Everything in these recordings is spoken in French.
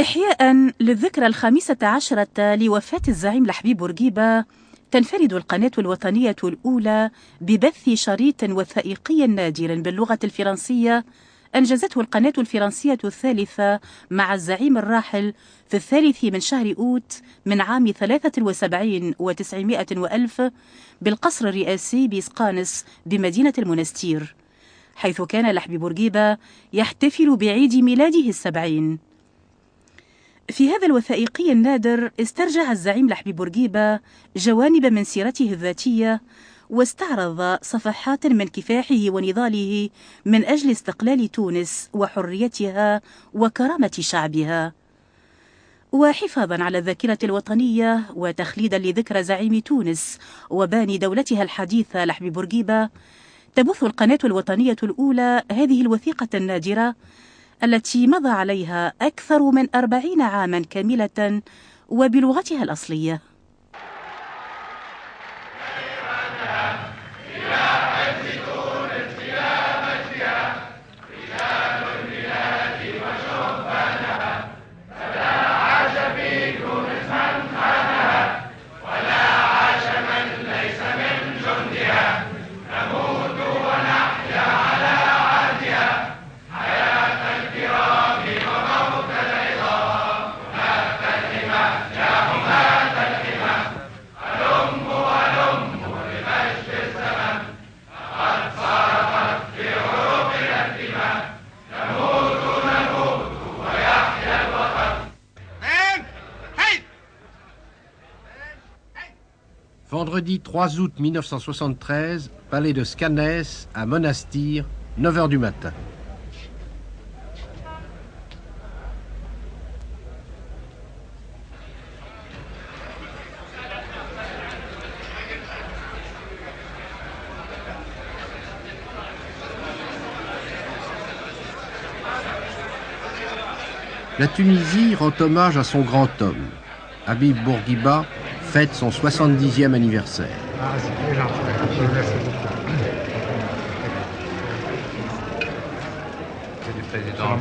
إحياء للذكرى 15 لوفاة الزعيم لحبيب بورقيبة، تنفرد القناة الوطنية الأولى ببث شريط وثائقي نادر باللغة الفرنسية أنجزته القناة الفرنسية الثالثة مع الزعيم الراحل في 3 من شهر أوت من عام 73 و900 وألف بالقصر الرئاسي بإسقانس بمدينة المنستير، حيث كان لحبيب بورقيبة يحتفل بعيد ميلاده 70. في هذا الوثائقي النادر استرجع الزعيم لحبيب بورقيبة جوانب من سيرته الذاتية، واستعرض صفحات من كفاحه ونضاله من أجل استقلال تونس وحريتها وكرامة شعبها. وحفاظا على الذاكرة الوطنية وتخليدا لذكرى زعيم تونس وباني دولتها الحديثة لحبيب بورقيبة، تبث القناة الوطنية الأولى هذه الوثيقة النادرة التي مضى عليها أكثر من 40 عاما كاملة وبلغتها الأصلية. Vendredi 3 août 1973, palais de Scanès, à Monastir, 9h du matin. La Tunisie rend hommage à son grand homme. Habib Bourguiba fête son 70e anniversaire. C'est très gentil. Merci beaucoup. C'est du président.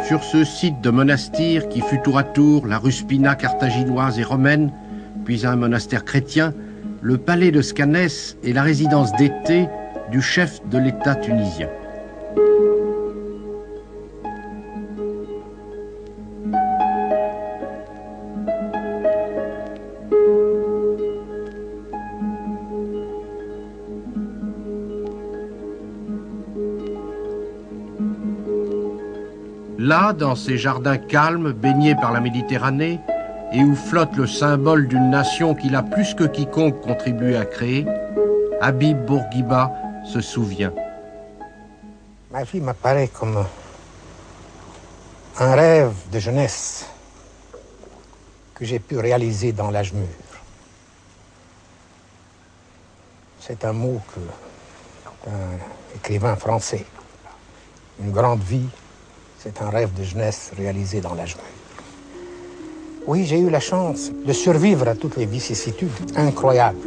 Sur ce site de monastir qui fut tour à tour la Ruspina carthaginoise et romaine, puis un monastère chrétien, le palais de Scanès est la résidence d'été du chef de l'État tunisien. Là, dans ces jardins calmes, baignés par la Méditerranée, et où flotte le symbole d'une nation qu'il a plus que quiconque contribué à créer, Habib Bourguiba se souvient. Ma vie m'apparaît comme un rêve de jeunesse que j'ai pu réaliser dans l'âge mûr. C'est un mot d'un écrivain français. Une grande vie, c'est un rêve de jeunesse réalisé dans l'âge mûr. Oui, j'ai eu la chance de survivre à toutes les vicissitudes incroyables.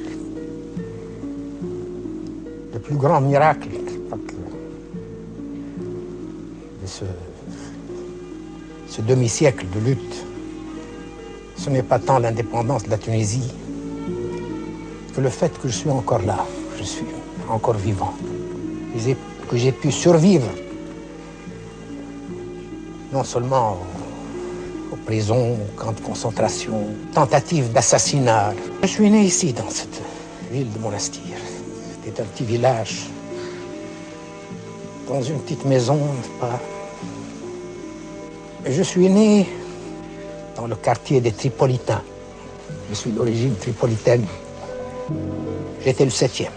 Le plus grand miracle de ce demi-siècle de lutte, ce n'est pas tant l'indépendance de la Tunisie que le fait que je suis encore là, je suis encore vivant, que j'ai pu survivre non seulement aux prisons, aux camps de concentration, tentatives d'assassinat. Je suis né ici, dans cette ville de Monastir. C'était un petit village, dans une petite maison, n'est-ce pas? Et je suis né dans le quartier des Tripolitains. Je suis d'origine tripolitaine. J'étais le 7e.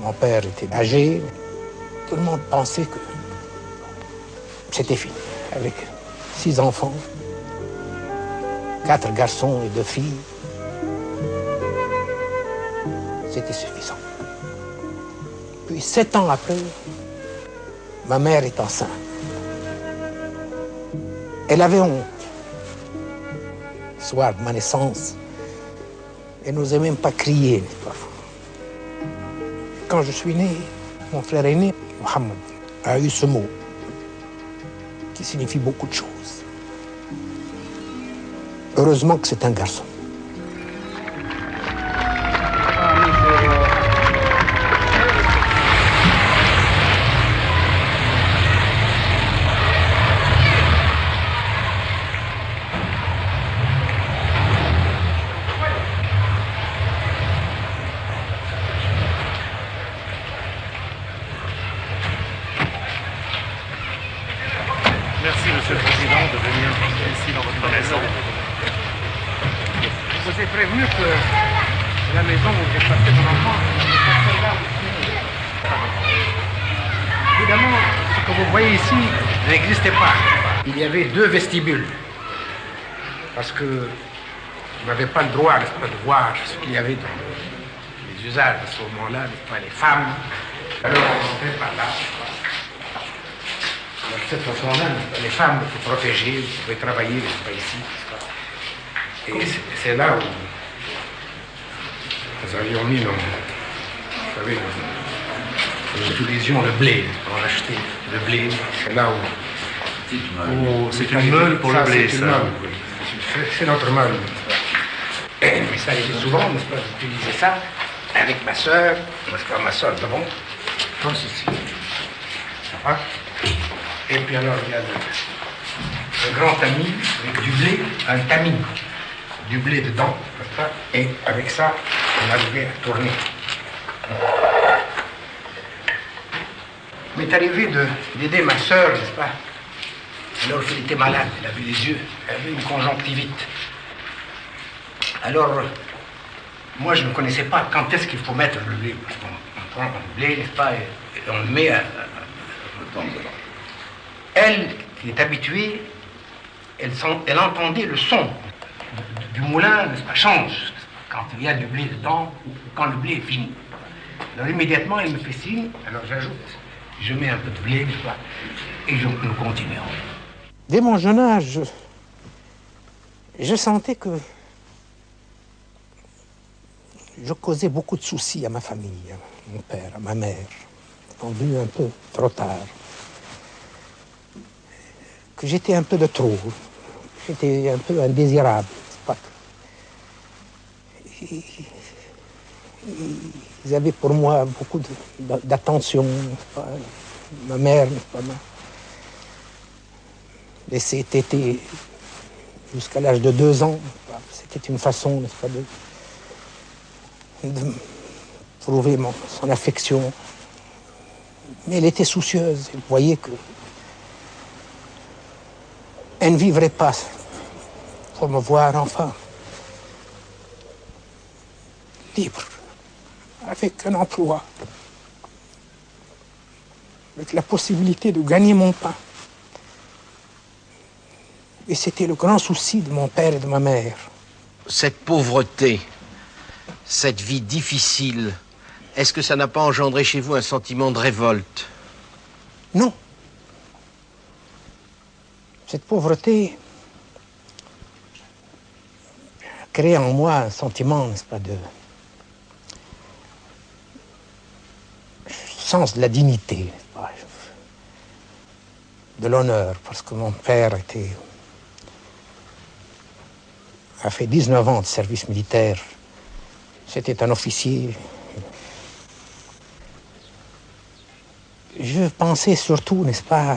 Mon père était âgé. Tout le monde pensait que c'était fini. Avec 6 enfants, 4 garçons et 2 filles, c'était suffisant. Puis 7 ans après, ma mère est enceinte. Elle avait honte. Le soir de ma naissance, elle n'osait même pas crier, n'est-ce pas? Quand je suis né, mon frère aîné, Mohamed, a eu ce mot qui signifie beaucoup de choses. Heureusement que c'est un garçon. Merci, Monsieur le Président, de venir ici dans votre maison. Je vous ai prévenu que la maison où j'ai passé mon enfance, c'est là aussi. Évidemment, ce que vous voyez ici n'existait pas. Il y avait 2 vestibules. Parce que vous n'avez pas le droit, n'est-ce pas, de voir ce qu'il y avait dans les usages à ce moment-là, n'est-ce pas, les femmes. Alors on rentrait par là. De cette façon-là, les femmes étaient protégées, vous pouvez travailler, n'est-ce pas, ici. Et c'est là où nous avions mis nos, vous savez, nous utilisions le blé, on achetait le blé, c'est là où C'est une meule pour le blé, c'est ça. une meule, oui. C'est notre meule. Mais ça arrivait souvent, n'est-ce pas, d'utiliser ça avec ma sœur, n'est-ce pas, ma sœur devant, comme ceci. Ça va? Et puis alors, il y a le grand tamis avec du blé, un tamis, du blé dedans, n'est-ce pas? Et avec ça, on arrivait à tourner. Il m'est arrivé d'aider ma sœur, n'est-ce pas? Alors qu'elle était malade, elle avait les yeux, elle avait une conjonctivite. Alors, moi, je ne connaissais pas quand est-ce qu'il faut mettre le blé. Parce qu'on prend le blé, n'est-ce pas, et on le met à elle, qui est habituée, elle entendait le son du moulin, n'est-ce pas, change quand il y a du blé dedans ou quand le blé est fini. Alors immédiatement, elle me fait signe, alors j'ajoute, je mets un peu de blé, n'est-ce pas, et nous continuons. Dès mon jeune âge, je sentais que je causais beaucoup de soucis à ma famille, à mon père, à ma mère, rendu un peu trop tard. Que j'étais un peu de trop, j'étais un peu indésirable. Pas que... Ils avaient pour moi beaucoup d'attention. Ma mère m'a laissé téter jusqu'à l'âge de 2 ans. C'était une façon, n'est-ce pas, de prouver son affection. Mais elle était soucieuse, elle voyait que elle ne vivrait pas pour me voir enfin libre, avec un emploi, avec la possibilité de gagner mon pain. Et c'était le grand souci de mon père et de ma mère. Cette pauvreté, cette vie difficile, est-ce que ça n'a pas engendré chez vous un sentiment de révolte? Non. Cette pauvreté a créé en moi un sentiment, n'est-ce pas, de sens de la dignité, n'est-ce pas, de l'honneur, parce que mon père a fait 19 ans de service militaire. C'était un officier. Je pensais surtout, n'est-ce pas,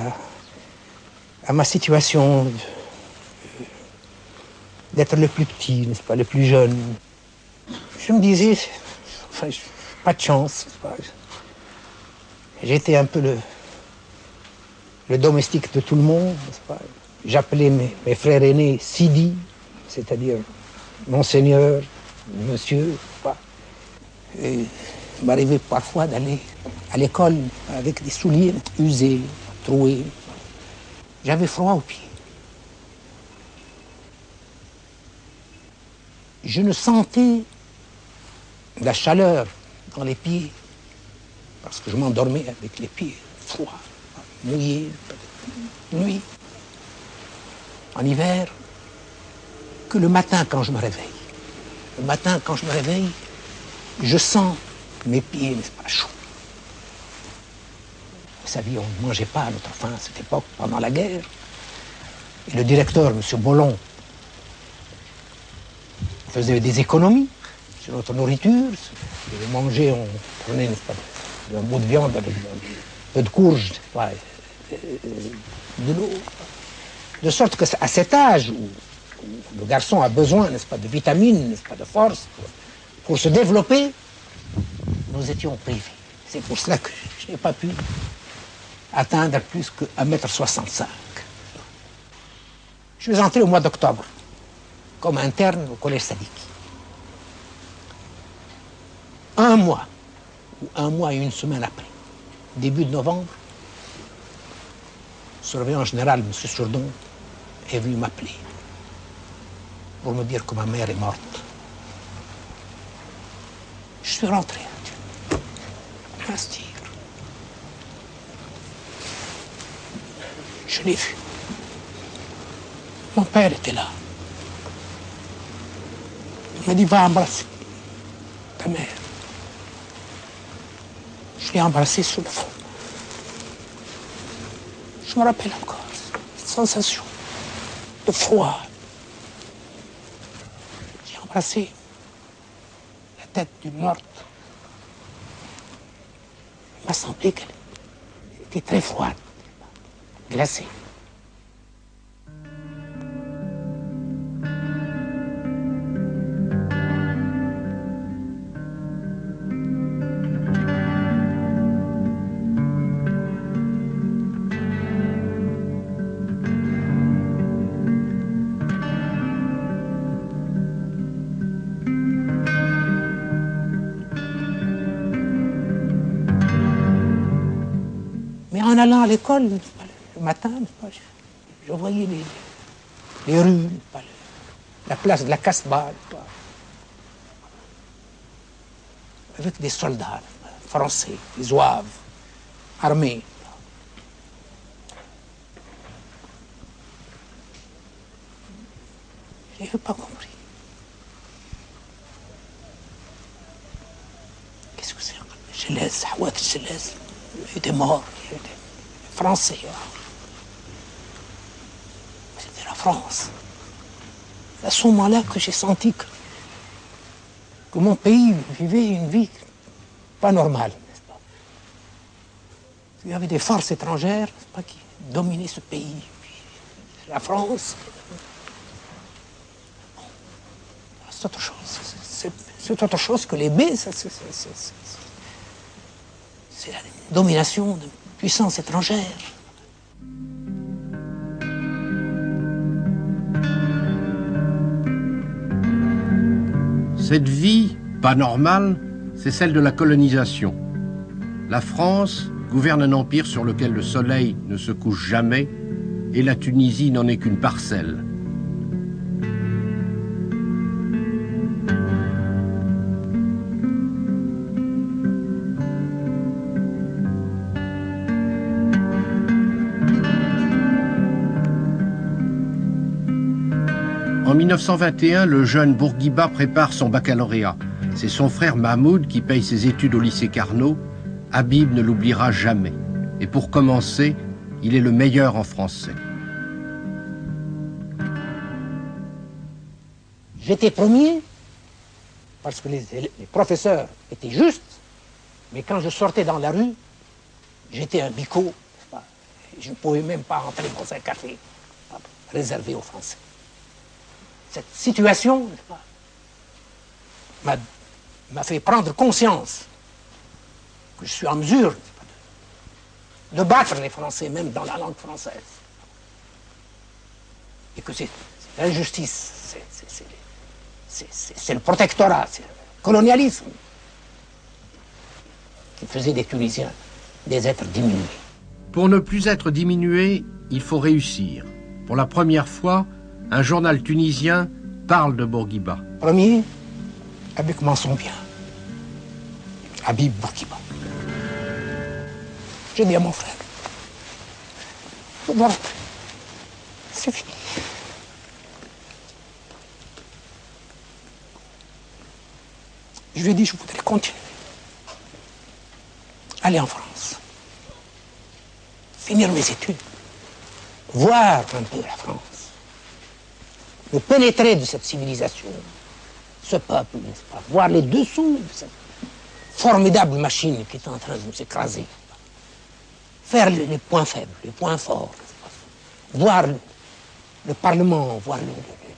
à ma situation d'être le plus petit, n'est-ce pas, le plus jeune. Je me disais, enfin, pas de chance, n'est-ce pas. J'étais un peu le domestique de tout le monde, n'est-ce pas. J'appelais mes frères aînés Sidi, c'est-à-dire Monseigneur, Monsieur, n'est-ce pas. Et Il m'arrivait parfois d'aller à l'école avec des souliers usés, troués. J'avais froid aux pieds. Je ne sentais la chaleur dans les pieds parce que je m'endormais avec les pieds froids, mouillés, nuit, en hiver, que le matin quand je me réveille. Le matin quand je me réveille, je sens mes pieds, n'est-ce pas, chauds. Vous savez, on ne mangeait pas à notre faim à cette époque, pendant la guerre. Et le directeur, M. Bollon, faisait des économies sur notre nourriture. Et manger, on prenait, n'est-ce pas, un bout de viande avec un peu de courge, de l'eau. De sorte qu'à cet âge où le garçon a besoin, n'est-ce pas, de vitamines, n'est-ce pas, de force, pour se développer, nous étions privés. C'est pour cela que je n'ai pas pu atteindre plus que 1,65 m. Je suis entré au mois d'octobre comme interne au collège Sadiki. Un mois et une semaine après, début de novembre, le surveillant général, M. Sourdon, est venu m'appeler pour me dire que ma mère est morte. Je suis rentré à Mastir. Je l'ai vu. Mon père était là. Il m'a dit, va embrasser ta mère. Je l'ai embrassé sur le front. Je me rappelle encore cette sensation de froid. J'ai embrassé la tête d'une morte. Il m'a semblé qu'elle était très froide, glacée. En allant à l'école, le matin, je voyais les rues, la place de la Casbah, avec des soldats français, des zouaves, armés. Je n'avais pas compris. Qu'est-ce que c'est? Gelez, Hawat Gelez, il était mort. Français. C'était la France. C'est à ce moment-là que j'ai senti que mon pays vivait une vie pas normale, n'est-ce pas? Il y avait des forces étrangères, n'est-ce pas, qui dominaient ce pays. La France. C'est autre chose. C'est autre chose que les baies. C'est la domination de puissance étrangère. Cette vie, pas normale, c'est celle de la colonisation. La France gouverne un empire sur lequel le soleil ne se couche jamais, et la Tunisie n'en est qu'une parcelle. En 1921, le jeune Bourguiba prépare son baccalauréat. C'est son frère Mahmoud qui paye ses études au lycée Carnot. Habib ne l'oubliera jamais. Et pour commencer, il est le meilleur en français. J'étais premier parce que les professeurs étaient justes, mais quand je sortais dans la rue, j'étais un bico. Je ne pouvais même pas entrer dans un café réservé aux Français. Cette situation m'a fait prendre conscience que je suis en mesure de battre les Français, même dans la langue française. Et que c'est l'injustice, c'est le protectorat, c'est le colonialisme. qui faisait des Tunisiens des êtres diminués. Pour ne plus être diminué, il faut réussir. Pour la première fois, un journal tunisien parle de Bourguiba. Premier, avec mention bien. Habib Bourguiba. J'ai dit à mon frère, voilà, c'est fini. Je lui ai dit, je voudrais continuer. Aller en France. Finir mes études. Voir un peu la France. Me pénétrer de cette civilisation. Ce peuple, n'est-ce pas? Voir les dessous de cette formidable machine qui est en train de nous écraser. Faire les points faibles, les points forts. Voir le Parlement, voir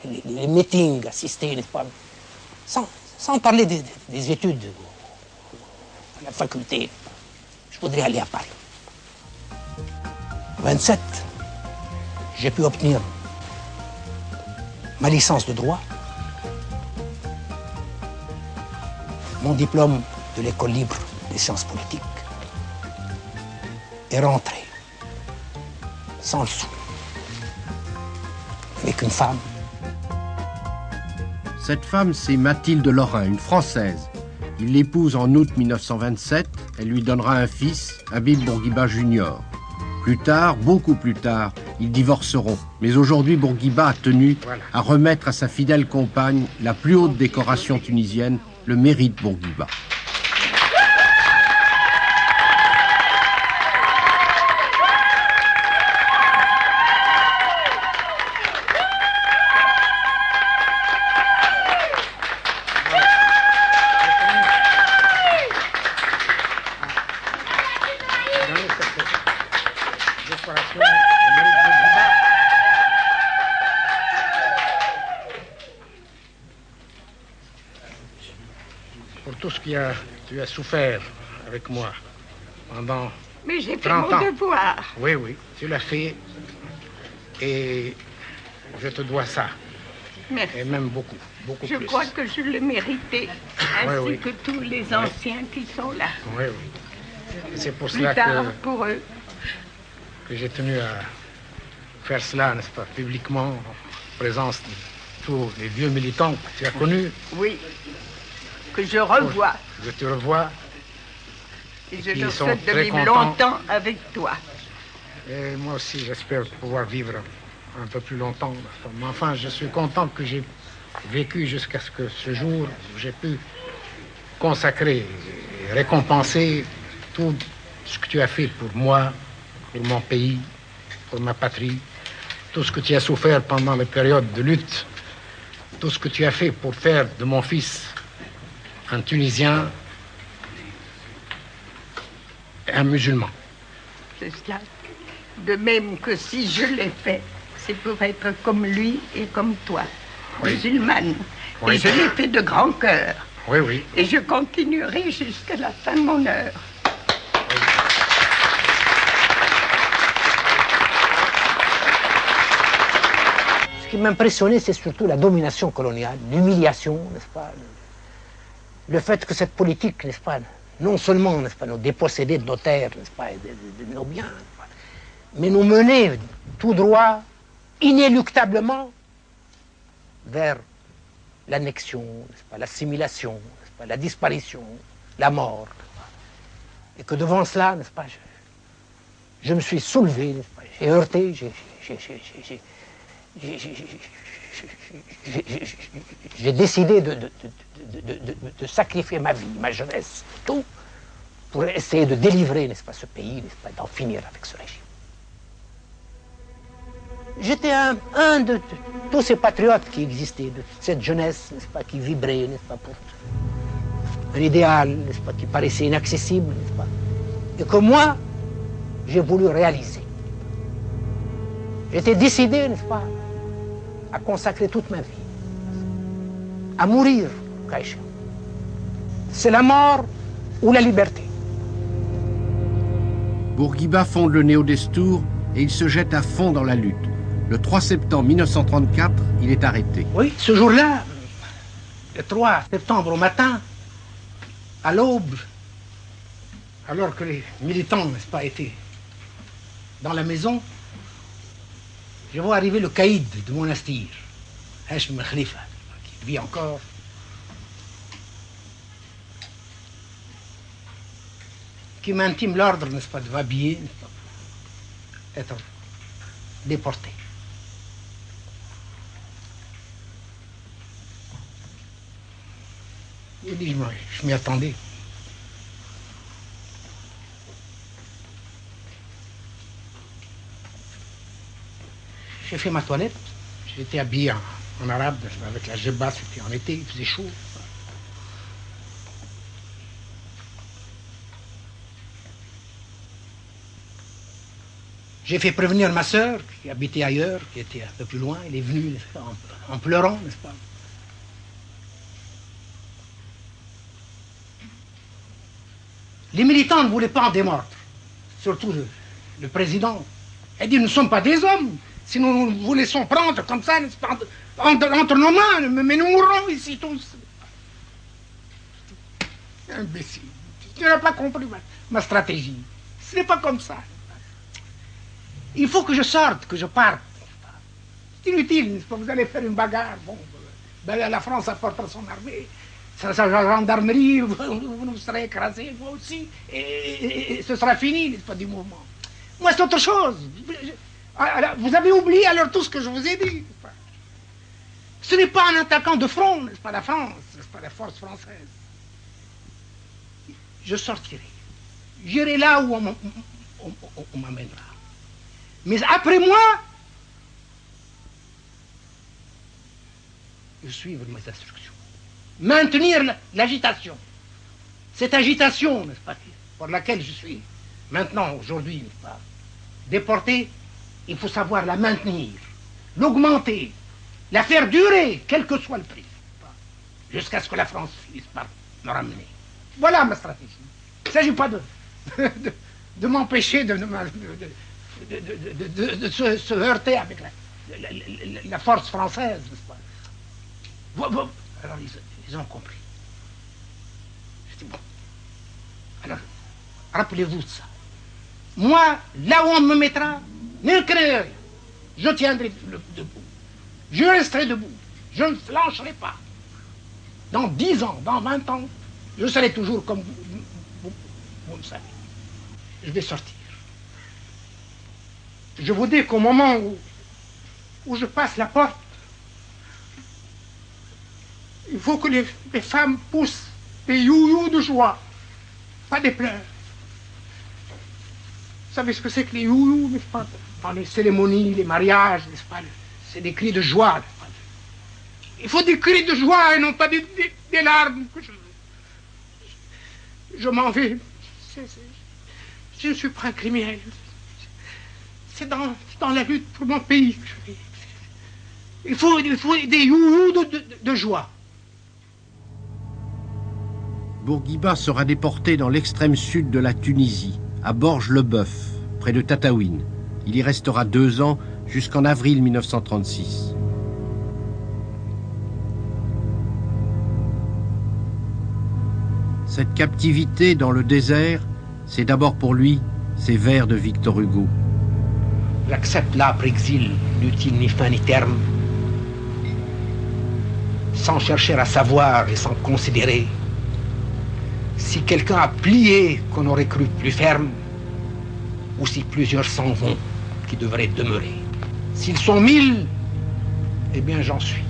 les meetings, assister, n'est-ce pas? Sans parler des études à la faculté. Je voudrais aller à Paris. 27, j'ai pu obtenir ma licence de droit, mon diplôme de l'école libre des sciences politiques et rentrer sans le sou avec une femme. Cette femme, c'est Mathilde Lorrain, une Française. Il l'épouse en août 1927. Elle lui donnera un fils, Habib Bourguiba Junior. Plus tard, beaucoup plus tard, ils divorceront. Mais aujourd'hui, Bourguiba a tenu à remettre à sa fidèle compagne la plus haute décoration tunisienne, le mérite Bourguiba. Pour tout ce que tu as souffert avec moi pendant 30 ans. Mais j'ai fait mon devoir. Oui, oui, tu l'as fait et je te dois ça. Merci. Et même beaucoup, beaucoup plus. Je crois que je le méritais, ainsi que tous les anciens qui sont là. Oui, oui. C'est pour Plus cela tard, pour eux. que j'ai tenu à faire cela, n'est-ce pas, publiquement, en présence de tous les vieux militants que tu as connus. Oui, que je revois. Que tu revois. Et je leur souhaite de vivre longtemps avec toi. Et moi aussi, j'espère pouvoir vivre un peu plus longtemps. Mais enfin, je suis content que j'ai vécu jusqu'à ce que ce jour où j'ai pu consacrer et récompenser tout ce que tu as fait pour moi, pour mon pays, pour ma patrie, tout ce que tu as souffert pendant les périodes de lutte, tout ce que tu as fait pour faire de mon fils un Tunisien et un musulman. C'est cela. De même que si je l'ai fait, c'est pour être comme lui et comme toi, musulmane. Oui. Et je l'ai fait de grand cœur. Oui, oui. Et je continuerai jusqu'à la fin de mon heure. Ce qui m'impressionnait, c'est surtout la domination coloniale, l'humiliation, n'est-ce pas? Le fait que cette politique, n'est-ce pas, non seulement, n'est-ce pas, nous déposséder de nos terres, n'est-ce pas, de nos biens, mais nous mener tout droit, inéluctablement, vers l'annexion, n'est-ce pas, l'assimilation, n'est-ce pas, la disparition, la mort. Et que devant cela, n'est-ce pas, je me suis soulevé, n'est-ce pas, j'ai heurté, j'ai décidé de sacrifier ma vie, ma jeunesse, tout, pour essayer de délivrer, n'est-ce pas, ce pays, n'est-ce pas, d'en finir avec ce régime. J'étais un de tous ces patriotes qui existaient, de cette jeunesse, n'est-ce pas, qui vibrait, n'est-ce pas, pour un idéal, n'est-ce pas, qui paraissait inaccessible, n'est-ce pas, et que moi, j'ai voulu réaliser. J'étais décidé, n'est-ce pas, à consacrer toute ma vie, à mourir, Kaïcha. C'est la mort ou la liberté. Bourguiba fonde le Néo-Destour et il se jette à fond dans la lutte. Le 3 septembre 1934, il est arrêté. Oui, ce jour-là, le 3 septembre au matin, à l'aube, alors que les militants, n'est-ce pas, étaient dans la maison, je vois arriver le caïd du monastère, Hachem Khalifa, qui vit encore. Qui m'intime l'ordre, n'est-ce pas, de m'habiller, n'est-ce pas, pour être déporté. Je dis, je m'y attendais. J'ai fait ma toilette. J'étais habillé en arabe, avec la djebba, c'était en été, il faisait chaud. J'ai fait prévenir ma sœur, qui habitait ailleurs, qui était un peu plus loin. Elle est venue en pleurant, n'est-ce pas? Les militants ne voulaient pas en démordre, surtout le président. Il dit, nous ne sommes pas des hommes. Si nous vous laissons prendre comme ça, n'est-ce pas, entre nos mains, mais nous mourrons ici tous. Imbécile. Tu n'as pas compris ma stratégie. Ce n'est pas comme ça. Il faut que je sorte, que je parte. C'est inutile, n'est-ce pas? Vous allez faire une bagarre. Bon, ben, la France apportera son armée, sa gendarmerie, vous serez écrasés, moi aussi, et ce sera fini, n'est-ce pas, du mouvement. Moi, c'est autre chose. Vous avez oublié alors tout ce que je vous ai dit. Ce n'est pas un attaquant de front, n'est-ce pas, la France, n'est-ce pas, la force française. Je sortirai. J'irai là où on m'amènera. Mais après moi, je suivre mes instructions. Maintenir l'agitation. Cette agitation, n'est-ce pas, pour laquelle je suis maintenant, aujourd'hui, n'est-ce pas, déporté, il faut savoir la maintenir, l'augmenter, la faire durer, quel que soit le prix, jusqu'à ce que la France finisse par me ramener. Voilà ma stratégie. Il ne s'agit pas de m'empêcher de se heurter avec la force française, n'est-ce pas? Alors ils ont compris. Je dis bon. Alors, rappelez-vous de ça. Moi, là où on me mettra, ne craignez rien. Je tiendrai debout. Je resterai debout. Je ne flancherai pas. Dans 10 ans, dans 20 ans, je serai toujours comme vous le savez. Je vais sortir. Je vous dis qu'au moment où je passe la porte, il faut que les femmes poussent des you-you de joie, pas des pleurs. Vous savez ce que c'est que les you-you, n'est-ce pas? Dans les cérémonies, les mariages, n'est-ce pas? C'est des cris de joie. Il faut des cris de joie et non pas des larmes. Je m'en vais. Je ne suis pas un criminel. C'est dans la lutte pour mon pays que je vis. Il faut des you-you de joie. Bourguiba sera déporté dans l'extrême sud de la Tunisie, à Borges-le-Bœuf, près de Tataouine. Il y restera 2 ans, jusqu'en avril 1936. Cette captivité dans le désert, c'est d'abord pour lui ces vers de Victor Hugo. J'accepte l'âpre exil, n'utile ni fin ni terme, sans chercher à savoir et sans considérer si quelqu'un a plié qu'on aurait cru plus ferme, ou si plusieurs s'en vont qui devraient demeurer. S'ils sont 1000, eh bien j'en suis.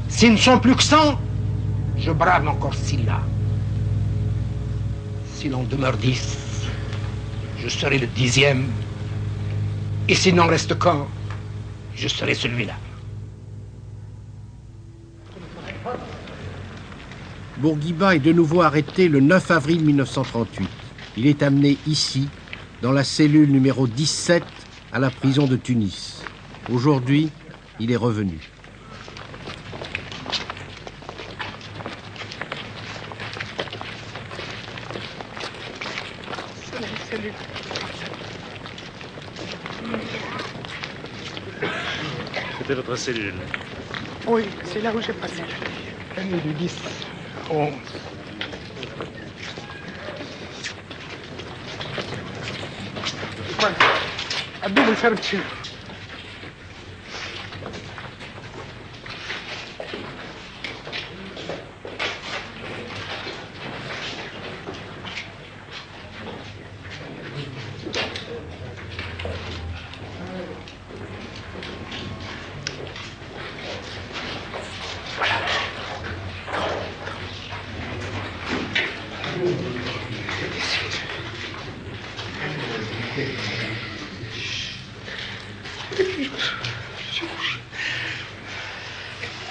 S'ils ne sont plus que 100, je brave encore Scylla. S'il en demeure 10, je serai le 10e. Et s'il n'en reste qu'un, je serai celui-là. Bourguiba est de nouveau arrêté le 9 avril 1938. Il est amené ici, dans la cellule numéro 17, à la prison de Tunis. Aujourd'hui, il est revenu. C'était votre cellule? Oui, c'est là où j'ai passé la nuit du 10 au 11. الدبل شربت شنو؟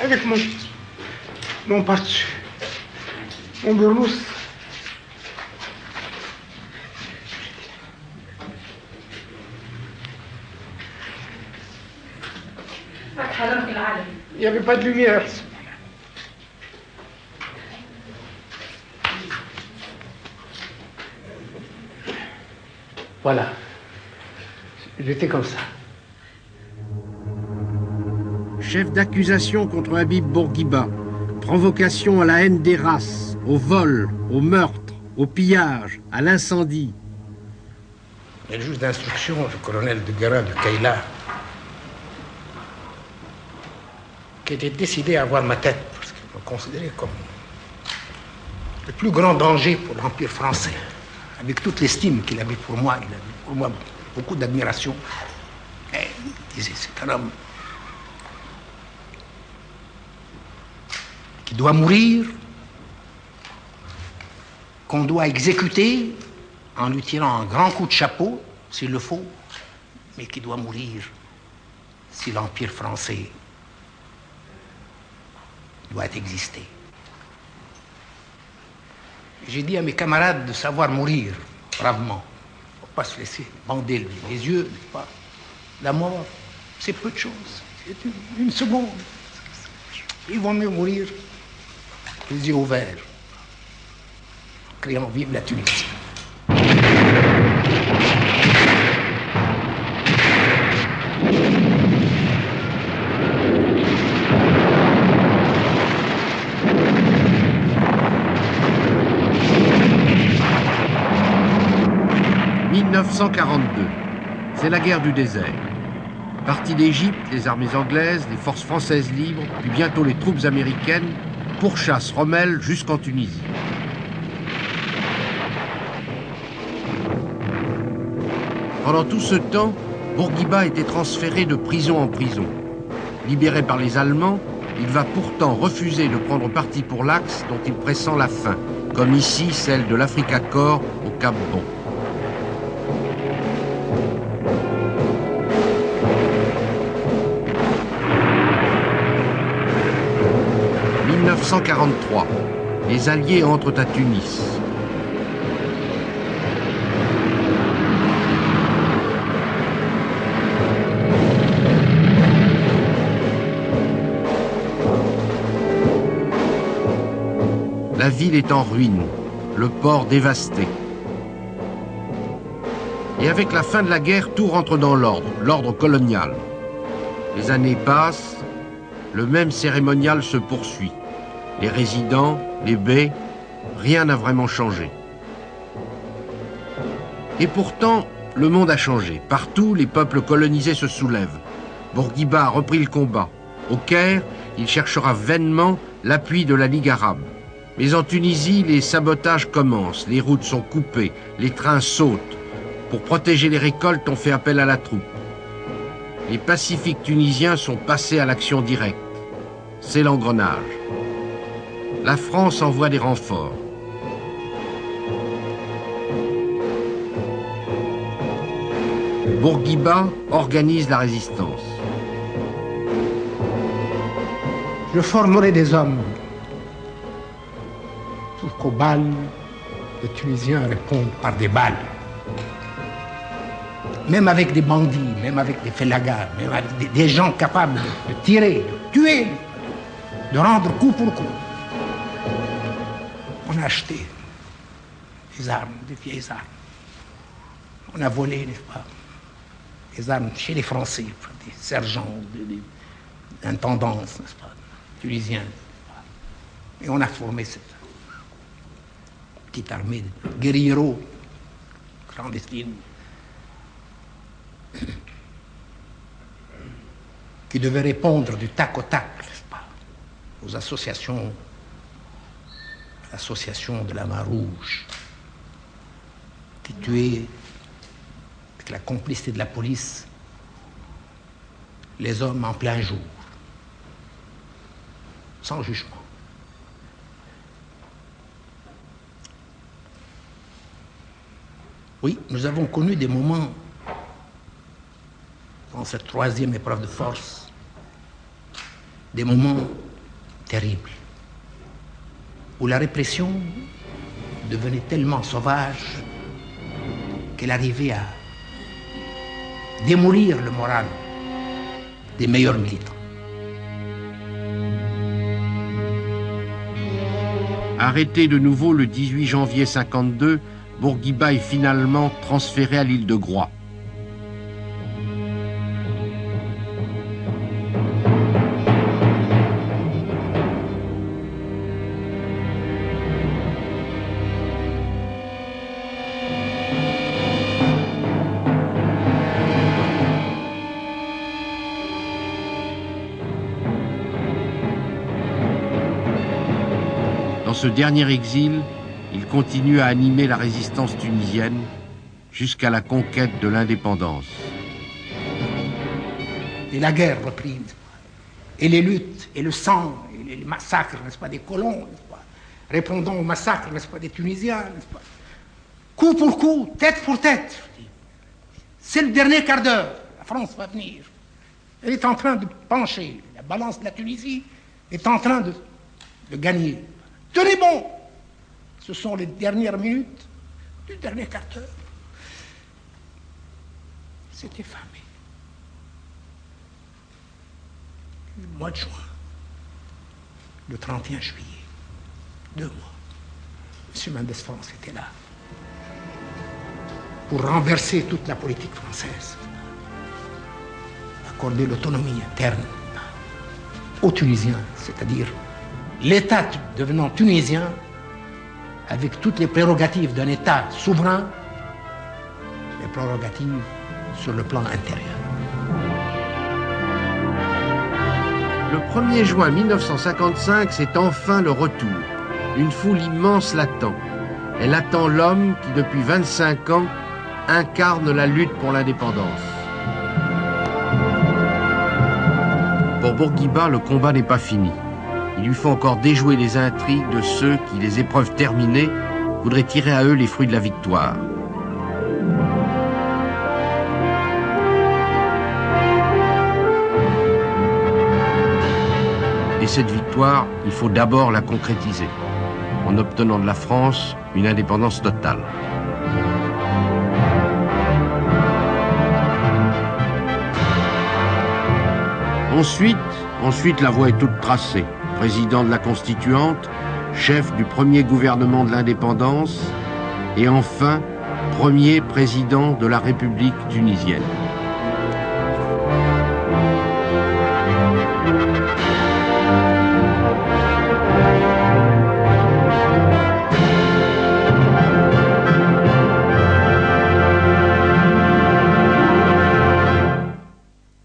Avec mon par-dessus, mon burnous. Il n'y avait pas de lumière. Voilà. J'étais comme ça. Chef d'accusation contre Habib Bourguiba, provocation à la haine des races, au vol, au meurtre, au pillage, à l'incendie. Le juge d'instruction, le colonel de Guérin de Kayla, qui était décidé à avoir ma tête, parce qu'il me considérait comme le plus grand danger pour l'Empire français. Avec toute l'estime qu'il avait pour moi, il avait pour moi beaucoup d'admiration. Et il disait, c'est un homme qui doit mourir, qu'on doit exécuter en lui tirant un grand coup de chapeau, s'il le faut, mais qui doit mourir si l'Empire français doit exister. J'ai dit à mes camarades de savoir mourir bravement. Il ne faut pas se laisser bander les yeux, pas. La mort, c'est peu de choses. C'est une seconde. Il vaut mieux mourir les yeux ouverts, en criant vive la Tunisie. « 1942, c'est la guerre du désert. Partie d'Égypte, les armées anglaises, les forces françaises libres, puis bientôt les troupes américaines pourchassent Rommel jusqu'en Tunisie. Pendant tout ce temps, Bourguiba était transféré de prison en prison. Libéré par les Allemands, il va pourtant refuser de prendre parti pour l'Axe dont il pressent la fin, comme ici celle de l'Africa Corps au Cap Bon. « 1943, les Alliés entrent à Tunis. La ville est en ruine, le port dévasté. Et avec la fin de la guerre, tout rentre dans l'ordre colonial. Les années passent, le même cérémonial se poursuit. Les résidents, les bey, rien n'a vraiment changé. Et pourtant, le monde a changé. Partout, les peuples colonisés se soulèvent. Bourguiba a repris le combat. Au Caire, il cherchera vainement l'appui de la Ligue arabe. Mais en Tunisie, les sabotages commencent, les routes sont coupées, les trains sautent. Pour protéger les récoltes, on fait appel à la troupe. Les pacifiques tunisiens sont passés à l'action directe. C'est l'engrenage. La France envoie des renforts. Bourguiba organise la résistance. Je formerai des hommes pour qu'aux balles, les Tunisiens répondent par des balles. Même avec des bandits, même avec des félagas, même avec des gens capables de tirer, de tuer, de rendre coup pour coup. On a acheté des armes, des vieilles armes. On a volé, n'est-ce pas, des armes chez les Français, des sergents, des intendances, n'est-ce pas, tunisiens. Et on a formé cette petite armée de guerrieros clandestines. qui devait répondre du tac au tac, n'est-ce pas, aux associations, l'association de la Main Rouge, qui tuait, avec la complicité de la police, les hommes en plein jour, sans jugement. Oui, nous avons connu des moments dans cette troisième épreuve de force, des moments terribles, où la répression devenait tellement sauvage qu'elle arrivait à démolir le moral des meilleurs militants. Arrêté de nouveau le 18 janvier 1952, Bourguiba est finalement transféré à l'île de Groix. Dans ce dernier exil, il continue à animer la résistance tunisienne jusqu'à la conquête de l'indépendance. Et la guerre reprise, et les luttes, et le sang, et les massacres, n'est-ce pas, des colons, n'est-ce pas, répondant aux massacres, n'est-ce pas, des Tunisiens, n'est-ce pas, coup pour coup, tête pour tête. C'est le dernier quart d'heure, la France va venir. Elle est en train de pencher, la balance de la Tunisie est en train de gagner. Tenez bon! Ce sont les dernières minutes du dernier quart d'heure. C'était famé. Le mois de juin, le 31 juillet, 2 mois, M. Mendes France était là pour renverser toute la politique française, accorder l'autonomie interne aux Tunisiens, c'est-à-dire l'État devenant tunisien, avec toutes les prérogatives d'un État souverain, les prérogatives sur le plan intérieur. Le 1er juin 1955, c'est enfin le retour. Une foule immense l'attend. Elle attend l'homme qui, depuis 25 ans, incarne la lutte pour l'indépendance. Pour Bourguiba, le combat n'est pas fini. Il lui faut encore déjouer les intrigues de ceux qui, les épreuves terminées, voudraient tirer à eux les fruits de la victoire. Et cette victoire, il faut d'abord la concrétiser, en obtenant de la France une indépendance totale. Ensuite, la voie est toute tracée. Président de la Constituante, chef du premier gouvernement de l'indépendance et enfin, premier président de la République tunisienne.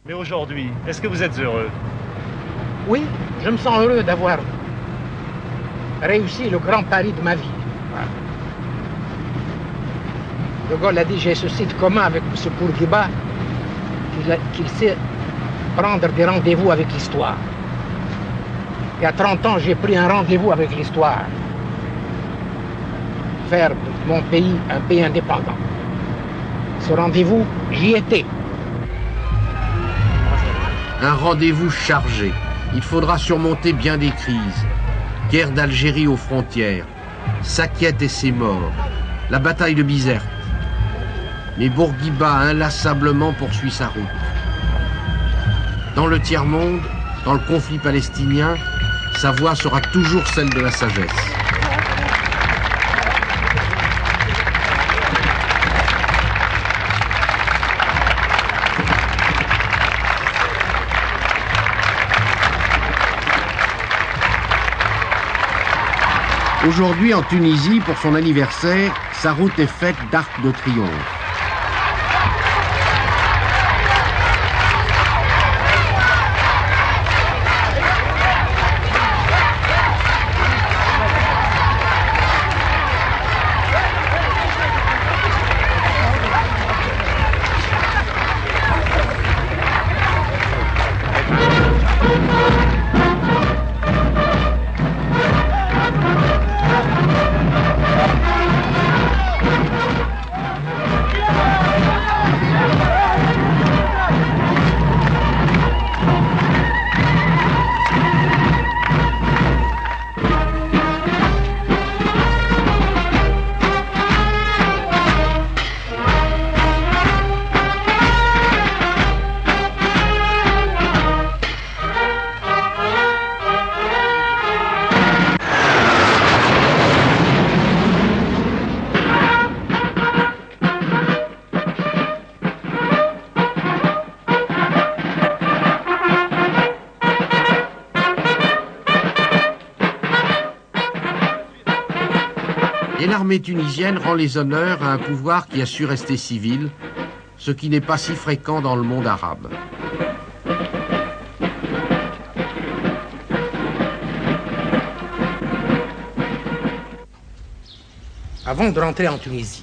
Mais aujourd'hui, est-ce que vous êtes heureux? Oui, je me sens heureux d'avoir réussi le grand pari de ma vie. De Gaulle a dit, j'ai ceci de commun avec M. Bourguiba, qu'il sait prendre des rendez-vous avec l'histoire. Il y a 30 ans, j'ai pris un rendez-vous avec l'histoire. Faire de mon pays un pays indépendant. Ce rendez-vous, j'y étais. Un rendez-vous chargé. Il faudra surmonter bien des crises. Guerre d'Algérie aux frontières, Saquiet et ses morts, la bataille de Bizerte. Mais Bourguiba inlassablement poursuit sa route. Dans le tiers-monde, dans le conflit palestinien, sa voix sera toujours celle de la sagesse. Aujourd'hui, en Tunisie, pour son anniversaire, sa route est faite d'arcs de triomphe. l'armée tunisienne rend les honneurs à un pouvoir qui a su rester civil, ce qui n'est pas si fréquent dans le monde arabe. Avant de rentrer en Tunisie,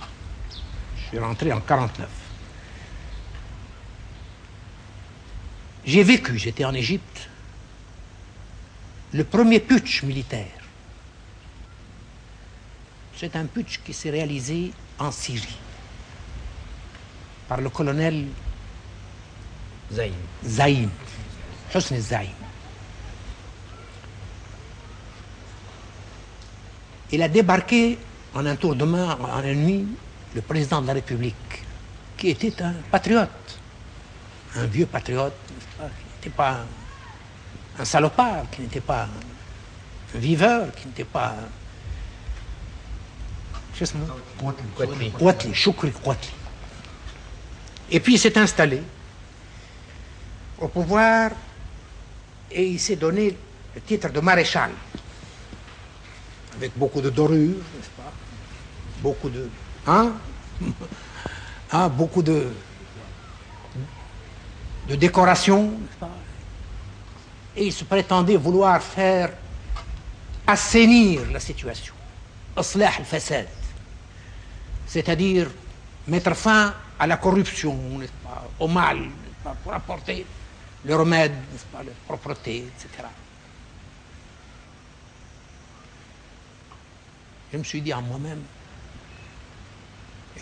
je suis rentré en 1949. J'ai vécu, j'étais en Égypte, le premier putsch militaire. C'est un putsch qui s'est réalisé en Syrie par le colonel Zaïm, Hosni Zaïm. Il a débarqué en un tour de main, en une nuit, le président de la République, qui était un patriote, un vieux patriote, qui n'était pas un salopard, qui n'était pas un viveur, qui n'était pas... Kouatli, Choukri Kouatli. Et puis il s'est installé au pouvoir et il s'est donné le titre de maréchal, avec beaucoup de dorures, n'est-ce pas? Beaucoup de... beaucoup de décorations, n'est-ce pas? Et il se prétendait vouloir faire assainir la situation, islah al-fasad, c'est-à-dire mettre fin à la corruption, n'est-ce pas, au mal, n'est-ce pas, pour apporter le remède, n'est-ce pas, la propreté, etc. Je me suis dit en moi-même,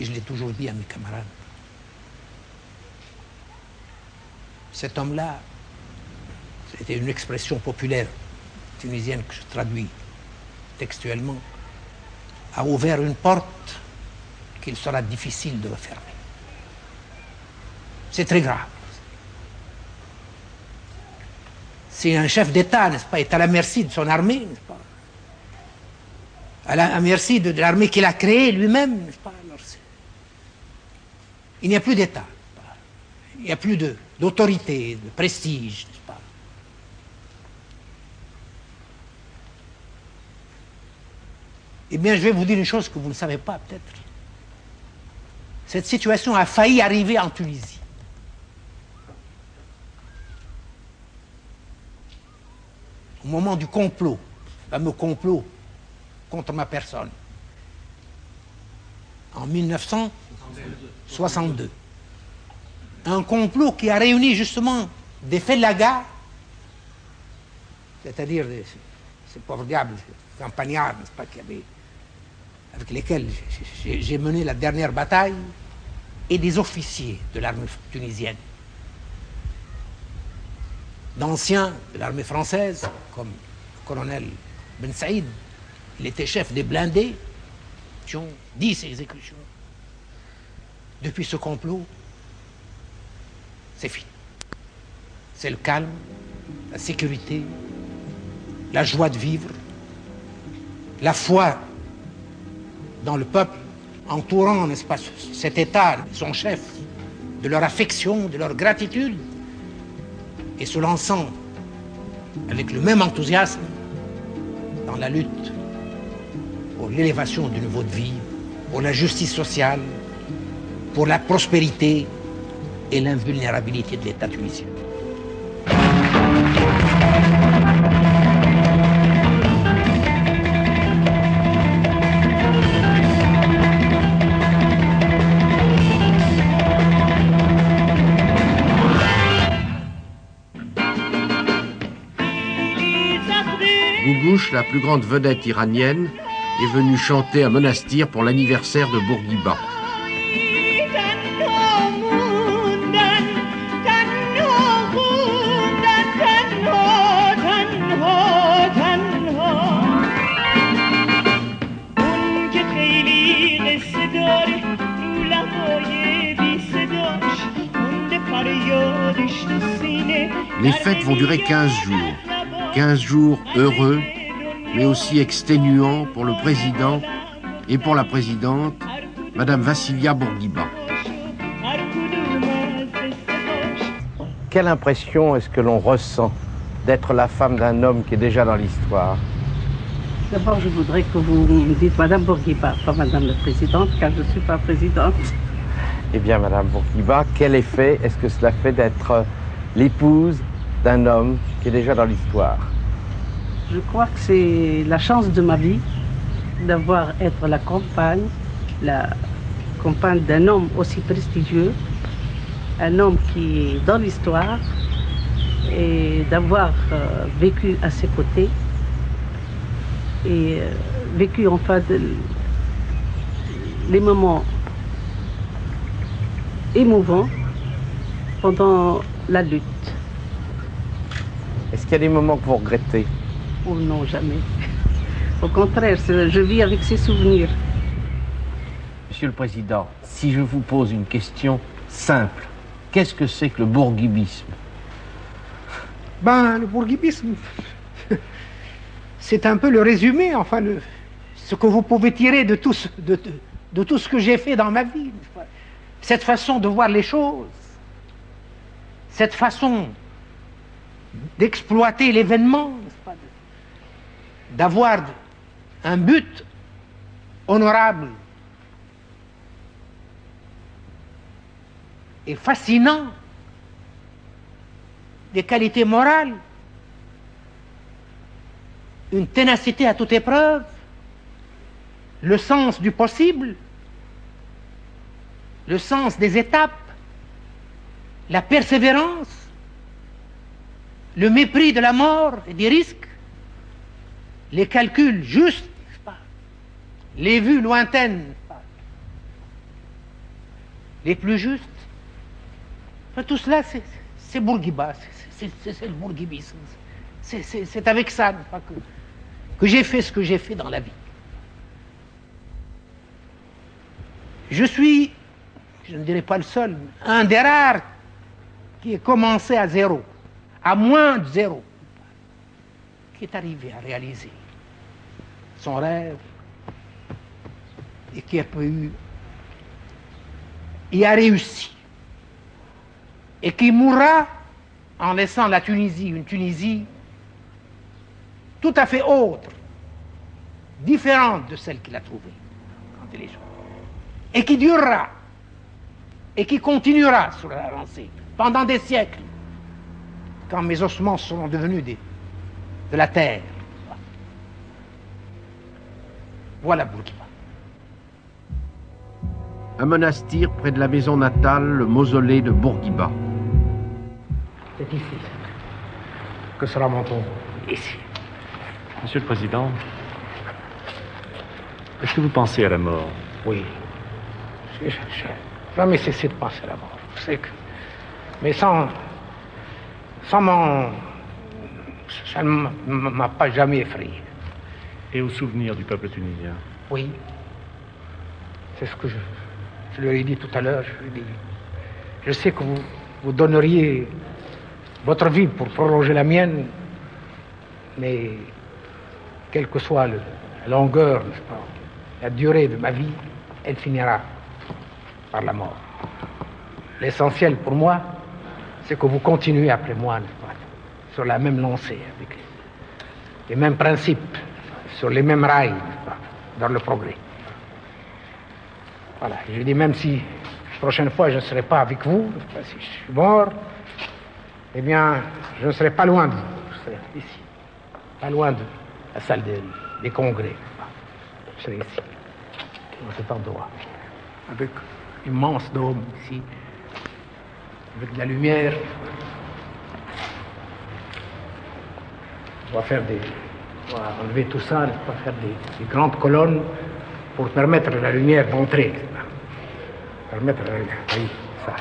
et je l'ai toujours dit à mes camarades, cet homme-là, c'était une expression populaire tunisienne que je traduis textuellement, a ouvert une porte qu'il sera difficile de refermer. C'est très grave. Si un chef d'État, n'est-ce pas, est à la merci de son armée, n'est-ce pas, à la merci de l'armée qu'il a créée lui-même, n'est-ce pas, alors il n'y a plus d'État, il n'y a plus d'autorité, de prestige, n'est-ce pas. Eh bien, je vais vous dire une chose que vous ne savez pas, peut-être. Cette situation a failli arriver en Tunisie. Au moment du complot, le fameux complot contre ma personne, en 1962. Un complot qui a réuni justement des félagas, c'est-à-dire ces pauvres diables, ces campagnards, n'est-ce pas, avec lesquels j'ai mené la dernière bataille, et des officiers de l'armée tunisienne, d'anciens de l'armée française, comme le colonel Ben Saïd. Il était chef des blindés, qui ont 10 exécutions. Depuis ce complot, c'est fini. C'est le calme, la sécurité, la joie de vivre, la foi dans le peuple, entourant, n'est-ce pas, cet État, son chef, de leur affection, de leur gratitude, et se lançant avec le même enthousiasme dans la lutte pour l'élévation du niveau de vie, pour la justice sociale, pour la prospérité et l'invulnérabilité de l'État tunisien. Gougouche, la plus grande vedette iranienne, est venue chanter à Monastir pour l'anniversaire de Bourguiba. Les fêtes vont durer 15 jours. 15 jours heureux, mais aussi exténuants pour le président et pour la présidente, Madame Vassilia Bourguiba. Quelle impression est-ce que l'on ressent d'être la femme d'un homme qui est déjà dans l'histoire? D'abord, je voudrais que vous me dites Madame Bourguiba, pas Madame la Présidente, car je ne suis pas présidente. Eh bien, Madame Bourguiba, quel effet est-ce que cela fait d'être l'épouse d'un homme qui est déjà dans l'histoire? Je crois que c'est la chance de ma vie d'avoir être la compagne d'un homme aussi prestigieux, un homme qui est dans l'histoire, et d'avoir vécu à ses côtés et vécu enfin les moments émouvants pendant la lutte. Est-ce qu'il y a des moments que vous regrettez? Oh non, jamais. Au contraire, je vis avec ces souvenirs. Monsieur le Président, si je vous pose une question simple, qu'est-ce que c'est que le bourguibisme? Ben, le bourguibisme, c'est un peu le résumé, enfin, ce que vous pouvez tirer de tout ce que j'ai fait dans ma vie. Cette façon de voir les choses, cette façon d'exploiter l'événement, d'avoir un but honorable et fascinant, des qualités morales, une ténacité à toute épreuve, le sens du possible, le sens des étapes, la persévérance, le mépris de la mort et des risques, les calculs justes, les vues lointaines, les plus justes. Enfin, tout cela, c'est Bourguiba, c'est le bourguibisme. C'est avec ça que j'ai fait ce que j'ai fait dans la vie. Je suis, je ne dirais pas le seul, un des rares qui est commencé à zéro, à moins de zéro, qui est arrivé à réaliser son rêve et qui a pu y a réussi et qui mourra en laissant la Tunisie, une Tunisie tout à fait autre, différente de celle qu'il a trouvée quand il est jeune, et qui durera et qui continuera sur la lancée pendant des siècles, quand mes ossements seront devenus de la terre. Voilà Bourguiba. Un monastère près de la maison natale, le mausolée de Bourguiba. C'est ici que sera mon tombeau. Ici. Monsieur le Président, est-ce que vous pensez à la mort? Oui. J'ai jamais cessé de penser à la mort. C'est que... Mais sans ça ne m'a pas jamais effrayé. Et au souvenir du peuple tunisien? Oui. C'est ce que je leur ai dit tout à l'heure. Je sais que vous donneriez votre vie pour prolonger la mienne, mais quelle que soit la longueur, n'est-ce pas, la durée de ma vie, elle finira par la mort. L'essentiel pour moi, c'est que vous continuez après moi, n'est-ce pas, sur la même lancée, avec les mêmes principes, sur les mêmes rails, n'est-ce pas, dans le progrès. Voilà, je dis, même si la prochaine fois je ne serai pas avec vous, si je suis mort, eh bien, je ne serai pas loin de vous, je serai ici, pas loin de la salle des congrès, je serai ici, dans cet endroit, avec une immense dôme ici, avec de la lumière. On va enlever tout ça, on va faire des grandes colonnes pour permettre à la lumière d'entrer. Permettre à la lumière. Oui, ça.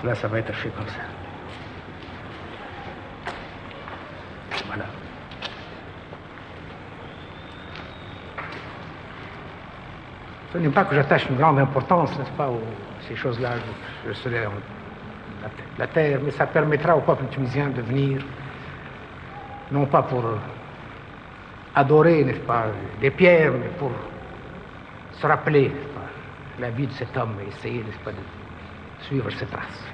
Là, ça va être fait comme ça. Voilà. Ce n'est pas que j'attache une grande importance, n'est-ce pas, à ces choses-là. Je serai la terre, mais ça permettra au peuple tunisien de venir, non pas pour adorer, n'est-ce pas, des pierres, mais pour se rappeler, n'est-ce pas, la vie de cet homme et essayer, n'est-ce pas, de suivre ses traces.